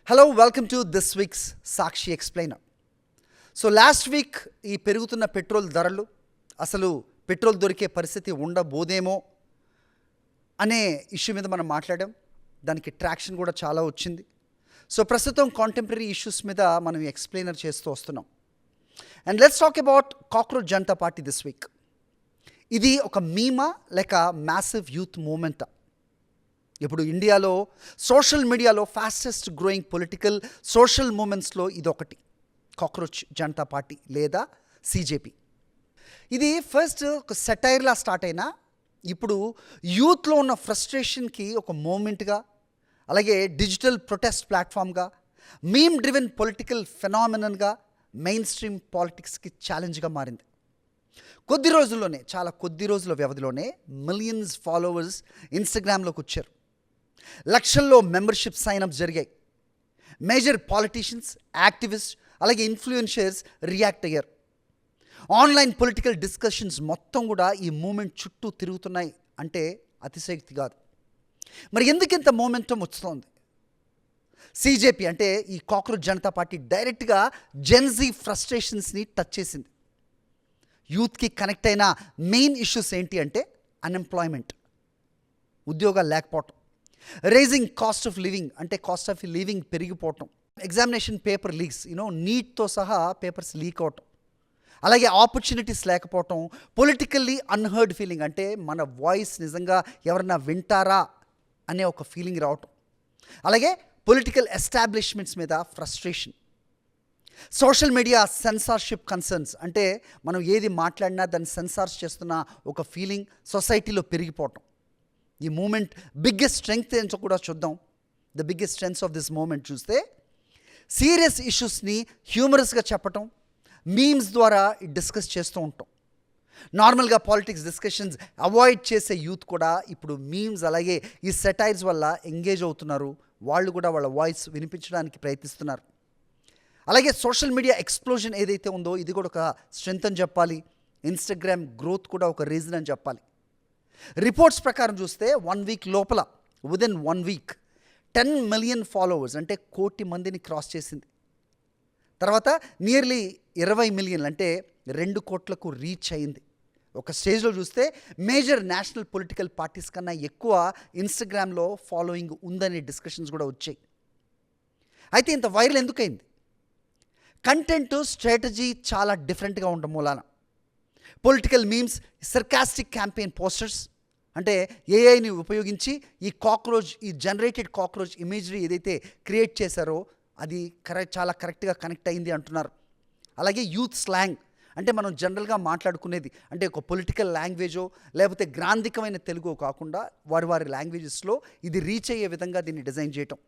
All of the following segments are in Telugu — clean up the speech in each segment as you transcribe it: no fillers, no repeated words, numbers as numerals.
Hello welcome to this week's Sakshi explainer. So last week ఈ పెరుగుతున్న పెట్రోల్ ధరలు, అసలు పెట్రోల్ దొరికే పరిస్థితి ఉండబోదేమో అనే ఇష్యూ మీద మనం మాట్లాడాం. దానికి ట్రాక్షన్ కూడా చాలా వచ్చింది. సో ప్రస్తుతం కాంటెంపరీ ఇష్యూస్ మీద మనం ఎక్స్ప్లెయినర్ చేస్తూ వస్తున్నాం. And let's talk about cockroach Janata party this week. ఇది ఒక మీమా లేక మ్యాసివ్ యూత్ మూమెంటా? ఇప్పుడు ఇండియాలో సోషల్ మీడియాలో ఫాస్టెస్ట్ గ్రోయింగ్ పొలిటికల్ సోషల్ మూమెంట్స్లో ఇది ఒకటి, కాక్రోచ్ జనతా పార్టీ లేదా సిజేపీ. ఇది ఫస్ట్ ఒక సెటైర్లా స్టార్ట్ అయినా ఇప్పుడు యూత్లో ఉన్న ఫ్రస్ట్రేషన్కి ఒక మూమెంట్గా, అలాగే డిజిటల్ ప్రొటెస్ట్ ప్లాట్ఫామ్గా, మీమ్ డ్రివెన్ పొలిటికల్ ఫెనామినన్గా, మెయిన్ స్ట్రీమ్ పాలిటిక్స్కి ఛాలెంజ్గా మారింది. చాలా కొద్ది రోజుల వ్యవధిలోనే మిలియన్స్ ఫాలోవర్స్ ఇన్స్టాగ్రామ్లోకి వచ్చారు. లక్షల్లో మెంబర్షిప్ సైన్అప్స్ జరిగాయి. మేజర్ పాలిటీషియన్స్, యాక్టివిస్ట్, అలాగే ఇన్ఫ్లుయెన్షియర్స్ రియాక్ట్ అయ్యారు. ఆన్లైన్ పొలిటికల్ డిస్కషన్స్ మొత్తం కూడా ఈ మూమెంట్ చుట్టూ తిరుగుతున్నాయి అంటే అతిశయోక్తి కాదు. మరి ఎందుకు ఇంత మూమెంటం వస్తుంది? సిజేపీ అంటే ఈ కాక్రోచ్ జనతా పార్టీ డైరెక్ట్గా జెన్జీ ఫ్రస్ట్రేషన్స్ని టచ్ చేసింది. యూత్కి కనెక్ట్ అయిన మెయిన్ ఇష్యూస్ ఏంటి అంటే అన్ఎంప్లాయ్మెంట్, ఉద్యోగాలు లేకపోవటం, రైజింగ్ కాస్ట్ ఆఫ్ లివింగ్ అంటే కాస్ట్ ఆఫ్ లివింగ్ పెరిగిపోవటం, ఎగ్జామినేషన్ పేపర్ లీక్స్, నీట్తో సహా పేపర్స్ లీక్ అవటం, అలాగే ఆపర్చునిటీస్ లేకపోవటం, పొలిటికల్లీ అన్హర్డ్ ఫీలింగ్ అంటే మన వాయిస్ నిజంగా ఎవరన్నా వింటారా అనే ఒక ఫీలింగ్ రావటం, అలాగే పొలిటికల్ ఎస్టాబ్లిష్మెంట్స్ మీద frustration, social media censorship concerns అంటే మనం ఏది మాట్లాడినా దాన్ని సెన్సార్స్ చేస్తున్న ఒక ఫీలింగ్ సొసైటీలో పెరిగిపోవటం. ఈ మూమెంట్ బిగ్గెస్ట్ స్ట్రెంగ్త్ ఏంటో కూడా చూద్దాం. The biggest strengths of this moment చూస్తే సీరియస్ ఇష్యూస్ని హ్యూమరస్గా చెప్పటం, మీమ్స్ ద్వారా డిస్కస్ చేస్తూ ఉంటాం. నార్మల్గా పాలిటిక్స్ డిస్కషన్స్ అవాయిడ్ చేసే యూత్ కూడా ఇప్పుడు మీమ్స్ అలాగే ఈ సెటైర్స్ వల్ల ఎంగేజ్ అవుతున్నారు. వాళ్ళు కూడా వాళ్ళ వాయిస్ వినిపించడానికి ప్రయత్నిస్తున్నారు. అలాగే సోషల్ మీడియా ఎక్స్ప్లోజన్ ఏదైతే ఉందో ఇది కూడా ఒక స్ట్రెంగ్త్ అని చెప్పాలి. ఇన్స్టాగ్రామ్ గ్రోత్ కూడా ఒక రీజన్ అని చెప్పాలి. రిపోర్ట్స్ ప్రకారం చూస్తే 1 వీక్ లోపల, విదిన్ 1 వీక్ 10 మిలియన్ ఫాలోవర్స్ అంటే 1 కోటి మందిని క్రాస్ చేసింది. తర్వాత నియర్లీ 20 మిలియన్ అంటే 2 కోట్లకు రీచ్ అయింది. ఒక స్టేజ్లో చూస్తే మేజర్ నేషనల్ పొలిటికల్ పార్టీస్ కన్నా ఎక్కువ ఇన్స్టాగ్రామ్లో ఫాలోయింగ్ ఉందనే డిస్కషన్స్ కూడా వచ్చాయి. అయితే ఇంత వైరల్ ఎందుకైంది? కంటెంట్ స్ట్రాటజీ చాలా డిఫరెంట్గా ఉండడం మూలాన political memes, sarcastic campaign posters అంటే ఏఐని ఉపయోగించి ఈ జనరేటెడ్ కాక్రోచ్ ఇమేజరీ ఏదైతే క్రియేట్ చేశారో అది చాలా కరెక్ట్గా కనెక్ట్ అయింది అంటున్నారు. అలాగే యూత్ స్లాంగ్ అంటే మనం జనరల్గా మాట్లాడుకునేది అంటే ఒక పొలిటికల్ లాంగ్వేజో లేకపోతే గ్రాంధికమైన తెలుగో కాకుండా వారి లాంగ్వేజెస్లో ఇది రీచ్ అయ్యే విధంగా దీన్ని డిజైన్ చేయటం.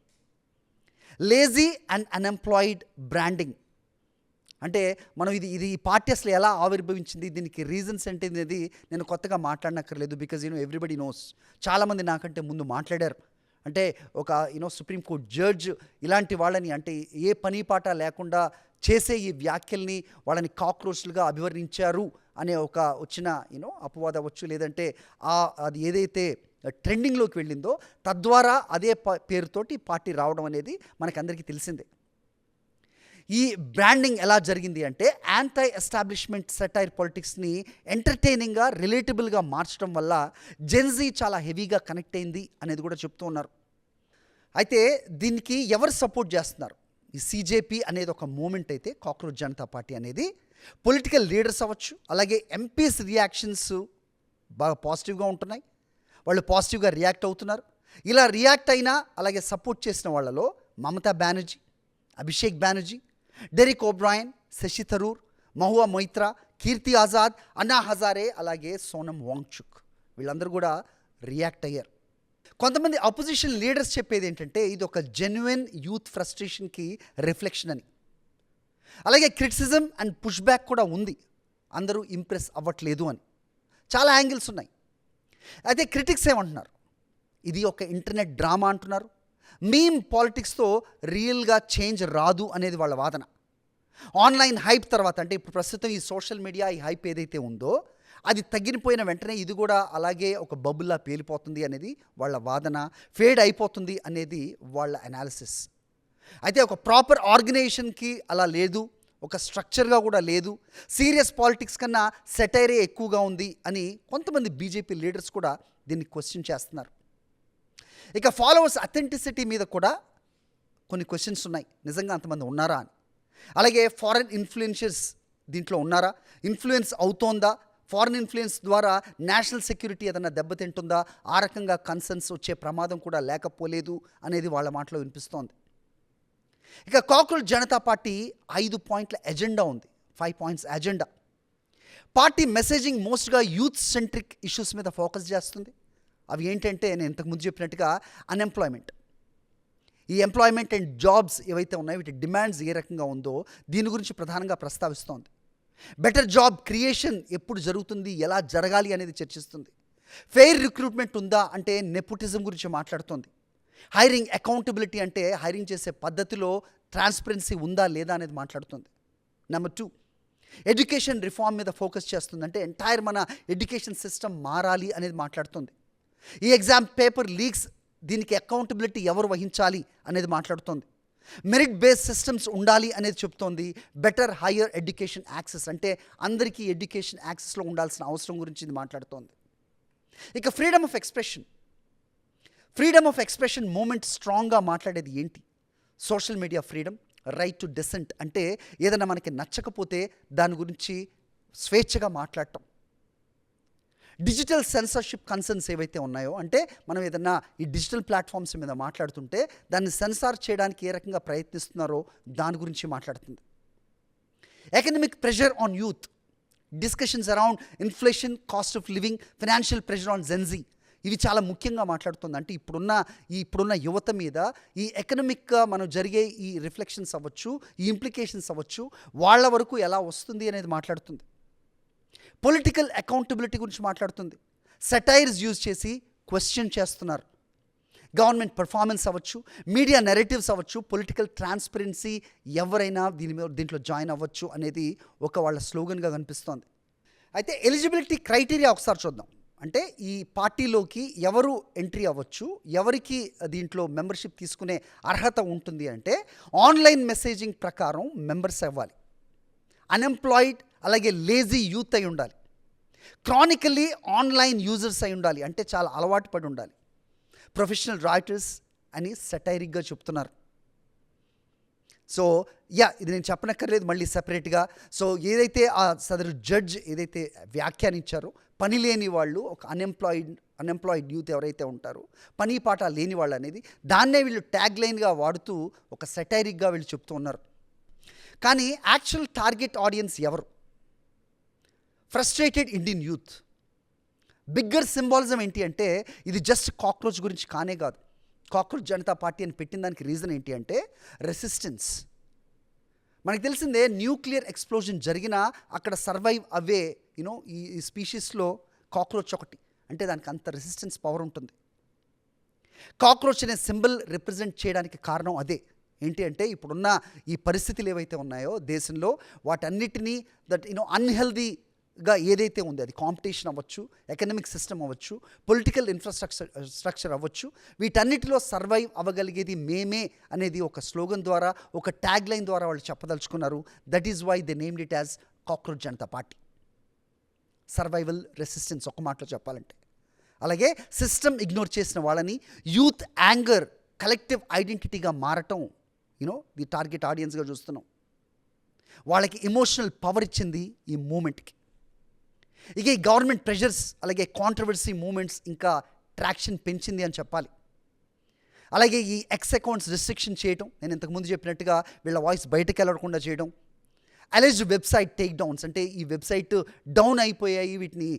లేజీ అండ్ అన్ఎంప్లాయిడ్ బ్రాండింగ్ అంటే మనం ఇది ఈ పార్టీ అసలు ఎలా ఆవిర్భవించింది, దీనికి రీజన్స్ ఏంటి అనేది నేను కొత్తగా మాట్లాడనక్కర్లేదు. బికాజ్ ఎవ్రీబడి నోస్, చాలామంది నాకంటే ముందు మాట్లాడారు. అంటే ఒక సుప్రీంకోర్టు జడ్జ్ ఇలాంటి వాళ్ళని అంటే ఏ పని పాట లేకుండా చేసే ఈ వ్యాఖ్యల్ని వాళ్ళని కాక్రోచ్లుగా అభివర్ణించారు అనే ఒక వచ్చిన అపవాద అవ్వచ్చు, లేదంటే అది ఏదైతే ట్రెండింగ్లోకి వెళ్ళిందో తద్వారా అదే పేరుతోటి పార్టీ రావడం అనేది మనకందరికీ తెలిసిందే. ఈ బ్రాండింగ్ ఎలా జరిగింది అంటే యాంటీ ఎస్టాబ్లిష్మెంట్ సెటైర్ పొలిటిక్స్ని ఎంటర్టైనింగ్గా, రిలేటబుల్గా మార్చడం వల్ల జెన్జీ చాలా హెవీగా కనెక్ట్ అయింది అనేది కూడా చెప్తూ ఉన్నారు. అయితే దీనికి ఎవరు సపోర్ట్ చేస్తున్నారు? ఈ సిజేపీ అనేది ఒక మూమెంట్ అయితే కాక్రోచ్ జనతా పార్టీ అనేది పొలిటికల్ లీడర్స్ అవ్వచ్చు, అలాగే ఎంపీస్ రియాక్షన్స్ బాగా పాజిటివ్గా ఉంటున్నాయి. వాళ్ళు పాజిటివ్గా రియాక్ట్ అవుతున్నారు. ఇలా రియాక్ట్ అయినా అలాగే సపోర్ట్ చేసిన వాళ్ళలో మమతా బెనర్జీ, అభిషేక్ బెనర్జీ, డెరిక్ ఓబ్రాయన్, శశి థరూర్, మహువా మొయిత్రా, కీర్తి ఆజాద్, అన్నా హజారే, అలాగే సోనం వాంగ్చుక్ వీళ్ళందరూ కూడా రియాక్ట్ అయ్యారు. కొంతమంది అపోజిషన్ లీడర్స్ చెప్పేది ఏంటంటే ఇది ఒక జెన్యున్ యూత్ ఫ్రస్ట్రేషన్కి రిఫ్లెక్షన్ అని. అలాగే క్రిటిసిజం అండ్ పుష్ బ్యాక్ కూడా ఉంది, అందరూ ఇంప్రెస్ అవ్వట్లేదు అని. చాలా యాంగిల్స్ ఉన్నాయి. అయితే క్రిటిక్స్ ఏమంటున్నారు? ఇది ఒక ఇంటర్నెట్ డ్రామా అంటున్నారు. మీమ్ పాలిటిక్స్తో రియల్గా చేంజ్ రాదు అనేది వాళ్ళ వాదన. ఆన్లైన్ హైప్ తర్వాత అంటే ఇప్పుడు ప్రస్తుతం ఈ సోషల్ మీడియా ఈ హైప్ ఏదైతే ఉందో అది తగ్గిపోయిన వెంటనే ఇది కూడా అలాగే ఒక బబుల్లా పేలిపోతుంది అనేది వాళ్ళ వాదన, ఫేడ్ అయిపోతుంది అనేది వాళ్ళ అనాలిసిస్. అయితే ఒక ప్రాపర్ ఆర్గనైజేషన్కి అలా లేదు, ఒక స్ట్రక్చర్గా కూడా లేదు, సీరియస్ పాలిటిక్స్ కన్నా సెటైరే ఎక్కువగా ఉంది అని కొంతమంది బీజేపీ లీడర్స్ కూడా దీన్ని క్వశ్చన్ చేస్తున్నారు. ఇక ఫాలోవర్స్ అథెంటిసిటీ మీద కూడా కొన్ని క్వశ్చన్స్ ఉన్నాయి, నిజంగా అంతమంది ఉన్నారా అని. అలాగే ఫారెన్ ఇన్ఫ్లుయెన్షియర్స్ దీంట్లో ఉన్నారా, ఇన్ఫ్లుయెన్స్ అవుతోందా, ఫారెన్ ఇన్ఫ్లుయెన్స్ ద్వారా నేషనల్ సెక్యూరిటీ ఏదైనా దెబ్బతింటుందా, ఆ రకంగా కన్సర్న్స్ వచ్చే ప్రమాదం కూడా లేకపోలేదు అనేది వాళ్ళ మాటలో వినిపిస్తోంది. ఇక కాక్రోచ్ జనతా పార్టీ 5 పాయింట్ల ఎజెండా ఉంది, 5 పాయింట్స్ ఎజెండా. పార్టీ మెసేజింగ్ మోస్ట్గా యూత్ సెంట్రిక్ ఇష్యూస్ మీద ఫోకస్ చేస్తుంది. అవి ఏంటంటే నేను ఇంతకుముందు చెప్పినట్టుగా అన్ఎంప్లాయ్మెంట్, ఈ ఎంప్లాయ్మెంట్ అండ్ జాబ్స్ ఏవైతే ఉన్నాయో వీటి డిమాండ్స్ ఏ రకంగా ఉందో దీని గురించి ప్రధానంగా ప్రస్తావిస్తోంది. బెటర్ జాబ్ క్రియేషన్ ఎప్పుడు జరుగుతుంది, ఎలా జరగాలి అనేది చర్చిస్తుంది. ఫెయిర్ రిక్రూట్మెంట్ ఉందా అంటే నెపోటిజం గురించి మాట్లాడుతోంది. హైరింగ్ అకౌంటబిలిటీ అంటే హైరింగ్ చేసే పద్ధతిలో ట్రాన్స్పరెన్సీ ఉందా లేదా అనేది మాట్లాడుతుంది. నెంబర్ 2, ఎడ్యుకేషన్ రిఫార్మ్ మీద ఫోకస్ చేస్తుంది, అంటే ఎంటైర్ మన ఎడ్యుకేషన్ సిస్టమ్ మారాలి అనేది మాట్లాడుతుంది. ఈ ఎగ్జామ్ పేపర్ లీక్స్ దీనికి అకౌంటబిలిటీ ఎవరు వహించాలి అనేది మాట్లాడుతోంది. మెరిట్ బేస్డ్ సిస్టమ్స్ ఉండాలి అనేది చెప్తోంది. బెటర్ హయ్యర్ ఎడ్యుకేషన్ యాక్సెస్ అంటే అందరికీ ఎడ్యుకేషన్ యాక్సెస్లో ఉండాల్సిన అవసరం గురించి ఇది మాట్లాడుతోంది. ఇక ఫ్రీడమ్ ఆఫ్ ఎక్స్ప్రెషన్ మూమెంట్ స్ట్రాంగ్గా మాట్లాడేది ఏంటి? Social media freedom, right to dissent అంటే ఏదైనా మనకి నచ్చకపోతే దాని గురించి స్వేచ్ఛగా మాట్లాడటం. డిజిటల్ సెన్సర్షిప్ కన్సర్న్స్ ఏవైతే ఉన్నాయో, అంటే మనం ఏదన్నా ఈ డిజిటల్ ప్లాట్ఫామ్స్ మీద మాట్లాడుతుంటే దాన్ని సెన్సార్ చేయడానికి ఏ రకంగా ప్రయత్నిస్తున్నారో దాని గురించి మాట్లాడుతుంది. Economic pressure on youth, discussions around inflation, cost of living, financial pressure on Gen Z, ఇవి చాలా ముఖ్యంగా మాట్లాడుతుంది. అంటే ఇప్పుడున్న యువత మీద ఈ ఎకనమిక్గా మనం జరిగే ఈ రిఫ్లెక్షన్స్ అవ్వచ్చు, ఈ ఇంప్లికేషన్స్ అవ్వచ్చు, వాళ్ళ వరకు ఎలా వస్తుంది అనేది మాట్లాడుతుంది. పొలిటికల్ అకౌంటబిలిటీ గురించి మాట్లాడుతుంది. సెటైర్స్ యూజ్ చేసి క్వశ్చన్ చేస్తున్నారు. గవర్నమెంట్ పర్ఫార్మెన్స్ అవ్వచ్చు, మీడియా నెరేటివ్స్ అవ్వచ్చు, పొలిటికల్ ట్రాన్స్పరెన్సీ, ఎవరైనా దీంట్లో జాయిన్ అవ్వచ్చు అనేది ఒక వాళ్ళ స్లోగన్గా కనిపిస్తోంది. అయితే ఎలిజిబిలిటీ క్రైటీరియా ఒకసారి చూద్దాం. అంటే ఈ పార్టీలోకి ఎవరు ఎంట్రీ అవ్వచ్చు, ఎవరికి దీంట్లో మెంబర్షిప్ తీసుకునే అర్హత ఉంటుంది అంటే ఆన్లైన్ మెసేజింగ్ ప్రకారం మెంబర్స్ అవ్వాలి, అన్ఎంప్లాయిడ్ అలాగే లేజీ యూత్ అయి ఉండాలి, క్రానికల్లీ ఆన్లైన్ యూజర్స్ అయి ఉండాలి, అంటే చాలా అలవాటు పడి ఉండాలి, ప్రొఫెషనల్ రైటర్స్ అని సెటైరిక్గా చెప్తున్నారు. సో ఇది నేను చెప్పనక్కర్లేదు మళ్ళీ సెపరేట్గా. సో ఏదైతే ఆ సదరు జడ్జ్ ఏదైతే వ్యాఖ్యానించారో, పని లేని వాళ్ళు, ఒక అన్ఎంప్లాయిడ్ యూత్ ఎవరైతే ఉంటారో, పని పాట లేని వాళ్ళు అనేది, దాన్నే వీళ్ళు ట్యాగ్ లైన్గా వాడుతూ ఒక సెటైరిక్గా వీళ్ళు చెప్తూ ఉన్నారు. కానీ యాక్చువల్ టార్గెట్ ఆడియన్స్ ఎవరు? Frustrated Indian youth. Bigger symbolism ఏంటి అంటే ఇది జస్ట్ కాక్రోచ్ గురించి కానే కాదు. కాక్రోచ్ జనతా పార్టీ అని పెట్టిన దానికి రీజన్ ఏంటి అంటే రెసిస్టెన్స్. మనకు తెలిసిందే, న్యూక్లియర్ ఎక్స్ప్లోజన్ జరిగినా అక్కడ సర్వైవ్ అవే ఈ స్పీషీస్లో కాక్రోచ్ ఒకటి, అంటే దానికి అంత రెసిస్టెన్స్ పవర్ ఉంటుంది. కాక్రోచ్ అనే సింబల్ రిప్రజెంట్ చేయడానికి కారణం అదే. ఏంటి అంటే ఇప్పుడున్న ఈ పరిస్థితులు ఏవైతే ఉన్నాయో దేశంలో, వాటన్నిటినీ అన్హెల్దీగా ఏదైతే ఉందో, అది కాంపిటీషన్ అవ్వచ్చు, ఎకనామిక్ సిస్టమ్ అవ్వచ్చు, పొలిటికల్ స్ట్రక్చర్ అవ్వచ్చు, వీటన్నిటిలో సర్వైవ్ అవ్వగలిగేది మేమే అనేది ఒక స్లోగన్ ద్వారా, ఒక ట్యాగ్ లైన్ ద్వారా వాళ్ళు చెప్పదలుచుకున్నారు. That is why they named it as cockroach Janata party. Survival, resistance ఒక మాటలో చెప్పాలంటే. అలాగే సిస్టమ్ ఇగ్నోర్ చేసిన వాళ్ళని యూత్ యాంగర్, కలెక్టివ్ ఐడెంటిటీగా మారటం ది టార్గెట్ ఆడియన్స్గా చూస్తున్నాం. వాళ్ళకి ఎమోషనల్ పవర్ ఇచ్చింది ఈ మూమెంట్కి. ఇక ఈ గవర్నమెంట్ ప్రెషర్స్ అలాగే కాంట్రవర్సీ మూమెంట్స్ ఇంకా ట్రాక్షన్ పెంచింది అని చెప్పాలి. అలాగే ఈ ఎక్స్ అకౌంట్స్ రిస్ట్రిక్షన్ చేయడం, నేను ఇంతకుముందు చెప్పినట్టుగా వీళ్ళ వాయిస్ బయటకు వెళ్ళకుండా చేయడం, అలెజ్డ్ వెబ్సైట్ టేక్ డౌన్స్, అంటే ఈ వెబ్సైట్ డౌన్ అయిపోయాయి, వీటిని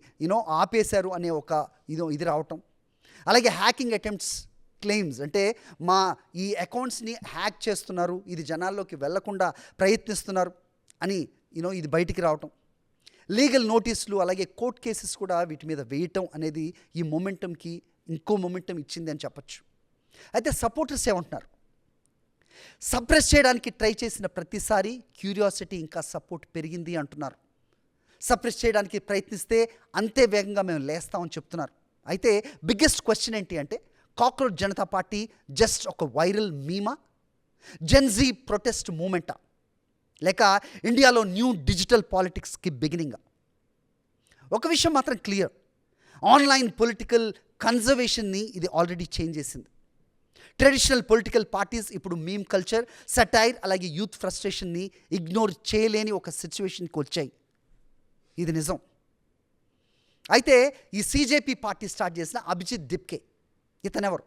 ఆపేశారు అనే ఒక ఇది రావటం. అలాగే హ్యాకింగ్ అటెంప్ట్స్ క్లెయిమ్స్, అంటే మా ఈ అకౌంట్స్ని హ్యాక్ చేస్తున్నారు, ఇది జనాల్లోకి వెళ్లకుండా ప్రయత్నిస్తున్నారు అని ఇది బయటికి రావటం. లీగల్ నోటీసులు అలాగే కోర్ట్ కేసెస్ కూడా వీటి మీద వేయటం అనేది ఈ మొమెంటంకి ఇంకో మొమెంటం ఇచ్చింది అని చెప్పచ్చు. అయితే సపోర్టర్స్ ఏమంటున్నారు? సప్రెస్ చేయడానికి ట్రై చేసిన ప్రతిసారి క్యూరియాసిటీ ఇంకా సపోర్ట్ పెరిగింది అంటున్నారు. సప్రెస్ చేయడానికి ప్రయత్నిస్తే అంతే వేగంగా మేము లేస్తామని చెప్తున్నారు. అయితే బిగ్గెస్ట్ క్వశ్చన్ ఏంటి అంటే కాక్రోచ్ జనతా పార్టీ జస్ట్ ఒక వైరల్ మీమా, జెన్జీ ప్రొటెస్ట్ మూమెంటా, లేక ఇండియాలో న్యూ డిజిటల్ పాలిటిక్స్కి బిగినింగా? ఒక విషయం మాత్రం క్లియర్, ఆన్లైన్ పొలిటికల్ కన్జర్వేషన్ని ఇది ఆల్రెడీ చేంజ్ చేసింది. ట్రెడిషనల్ పొలిటికల్ పార్టీస్ ఇప్పుడు మీమ్ కల్చర్, సటైర్, అలాగే యూత్ ఫ్రస్ట్రేషన్ని ఇగ్నోర్ చేయలేని ఒక సిచ్యువేషన్కి వచ్చాయి. ఇది నిజం. అయితే ఈ సీజేపీ పార్టీ స్టార్ట్ చేసిన అభిజిత్ దిప్కే, ఇతనెవరు?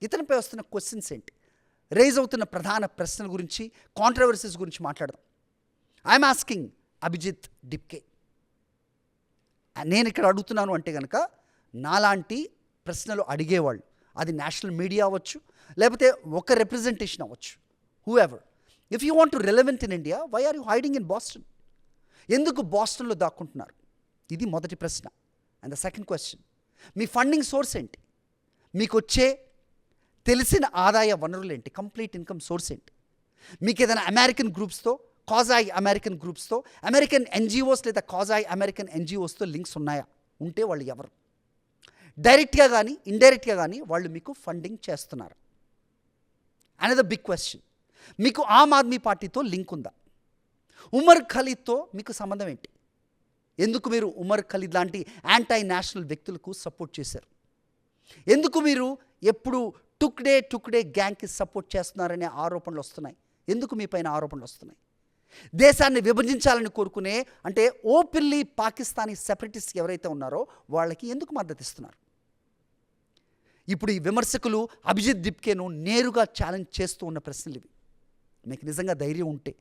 ఇతనిపై వస్తున్న క్వశ్చన్స్ ఏంటి? రేజ్ అవుతున్న ప్రధాన ప్రశ్నల గురించి, కాంట్రవర్సీస్ గురించి మాట్లాడదాం. I'm asking Abhijit Dipke. నేను ఇక్కడ అడుగుతున్నాను అంటే కనుక నాలాంటి ప్రశ్నలు అడిగేవాళ్ళు, అది నేషనల్ మీడియా అవ్వచ్చు, లేకపోతే ఒక రిప్రజెంటేషన్ అవ్వచ్చు, whoever. If you want to relevant in India, why are you hiding in Boston? ఎందుకు బాస్టన్లో దాక్కుంటున్నారు? ఇది మొదటి ప్రశ్న. అండ్ ద సెకండ్ క్వశ్చన్, మీ ఫండింగ్ సోర్స్ ఏంటి? మీకు వచ్చే తెలిసిన ఆదాయ వనరులు ఏంటి? కంప్లీట్ ఇన్కమ్ సోర్స్ ఏంటి? మీకు ఏదైనా అమెరికన్ గ్రూప్స్తో, కాజాయ్ అమెరికన్ గ్రూప్స్తో, అమెరికన్ ఎన్జిఓస్ లేదా కాజాయ్ అమెరికన్ ఎన్జిఓస్తో లింక్స్ ఉన్నాయా? ఉంటే వాళ్ళు ఎవరు? డైరెక్ట్గా కానీ ఇండైరెక్ట్గా కానీ వాళ్ళు మీకు ఫండింగ్ చేస్తున్నారు. అనదర్ బిగ్ క్వశ్చన్, మీకు ఆమ్ ఆద్మీ పార్టీతో లింక్ ఉందా? ఉమర్ ఖలీద్తో మీకు సంబంధం ఏంటి? ఎందుకు మీరు ఉమర్ ఖలీద్ లాంటి యాంటీ నేషనల్ వ్యక్తులకు సపోర్ట్ చేశారు? ఎందుకు మీరు ఎప్పుడు టుక్డే గ్యాంగ్కి సపోర్ట్ చేస్తున్నారనే ఆరోపణలు వస్తున్నాయి? ఎందుకు మీ పైన ఆరోపణలు వస్తున్నాయి? దేశాన్ని విభజించాలని కోరుకునే, అంటే ఓపెన్లీ పాకిస్తానీ సెపరేటిస్ట్ ఎవరైతే ఉన్నారో వాళ్ళకి ఎందుకు మద్దతు ఇస్తున్నారు? ఇప్పుడు ఈ విమర్శకులు అభిజిత్ దిప్కేను నేరుగా ఛాలెంజ్ చేస్తూ ఉన్న ప్రశ్నలు ఇవి. మీకు నిజంగా ధైర్యం ఉంటే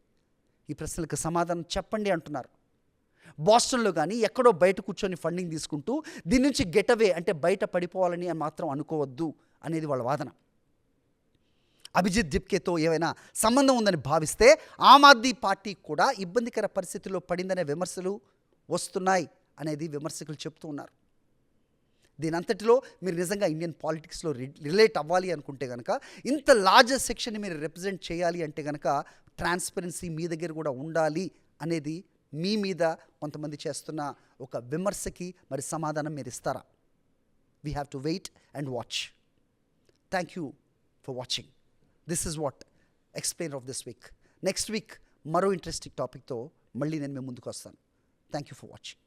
ఈ ప్రశ్నలకు సమాధానం చెప్పండి అంటున్నారు. బాస్టన్లో కానీ ఎక్కడో బయట కూర్చొని ఫండింగ్ తీసుకుంటూ దీని నుంచి గెటవే, అంటే బయట పడిపోవాలని మాత్రం అనుకోవద్దు అనేది వాళ్ళ వాదన. అభిజిత్ దిప్కేతో ఏమైనా సంబంధం ఉందని భావిస్తే ఆమ్ ఆద్మీ పార్టీ కూడా ఇబ్బందికర పరిస్థితుల్లో పడిందనే విమర్శలు వస్తున్నాయి అనేది విమర్శకులు చెప్తూ ఉన్నారు. దీనంతటిలో మీరు నిజంగా ఇండియన్ పాలిటిక్స్లో రిలేట్ అవ్వాలి అనుకుంటే కనుక, ఇంత లార్జర్ సెక్షన్ని మీరు రిప్రజెంట్ చేయాలి అంటే కనుక ట్రాన్స్పరెన్సీ మీ దగ్గర కూడా ఉండాలి అనేది మీ మీద కొంతమంది చేస్తున్న ఒక విమర్శకి మరి సమాధానం మీరు ఇస్తారా? We have to wait and watch. Thank you for watching. This is what explainer of this week. Next week మరో ఇంట్రెస్టింగ్ టాపిక్తో మళ్ళీ నేను మీ ముందుకు వస్తాను. Thank you for watching.